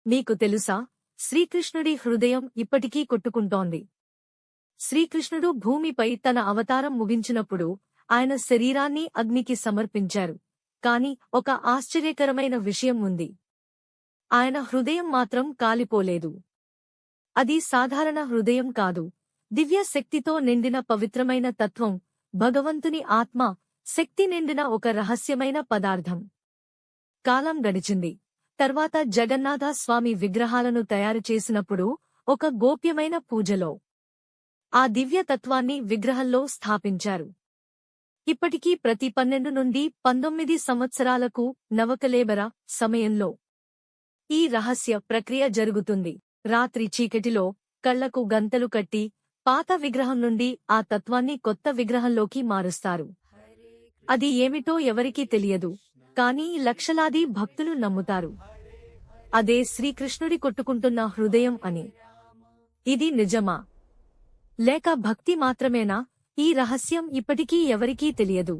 మీకు తెలుసా, శ్రీకృష్ణుడి హృదయం ఇప్పటికీ కొట్టుకుంటోంది. శ్రీకృష్ణుడు భూమిపై తన అవతారం ముగించినప్పుడు ఆయన శరీరాన్ని అగ్నికి సమర్పించారు. కాని ఒక ఆశ్చర్యకరమైన విషయం ఉంది. ఆయన హృదయం మాత్రం కాలిపోలేదు. అది సాధారణ హృదయం కాదు. దివ్య శక్తితో నిండిన పవిత్రమైన తత్వం, భగవంతుని ఆత్మ, శక్తి నిండిన ఒక రహస్యమైన పదార్థం. కాలం గడిచింది. తర్వాత జగన్నాథ స్వామి విగ్రహాలను తయారు చేసినప్పుడు ఒక గోప్యమైన పూజలో ఆ దివ్య తత్వాన్ని విగ్రహంలో స్థాపించారు. ఇప్పటికీ ప్రతి 12 నుండి 19 సంవత్సరాలకు నవకలేబర సమయంలో ఈ రహస్య ప్రక్రియ జరుగుతుంది. రాత్రి చీకటిలో కళ్లకు గంతలు కట్టి పాత విగ్రహం నుండి ఆ తత్వాన్ని కొత్త విగ్రహంలోకి మారుస్తారు. అది ఏమిటో ఎవరికీ తెలియదు, కానీ లక్షలాది భక్తులు నమ్ముతారు. అదే శ్రీకృష్ణుడి కొట్టుకుంటున్న హృదయం అని. ఇది నిజమా, లేక భక్తి మాత్రమేనా? ఈ రహస్యం ఇప్పటికీ ఎవరికీ తెలియదు.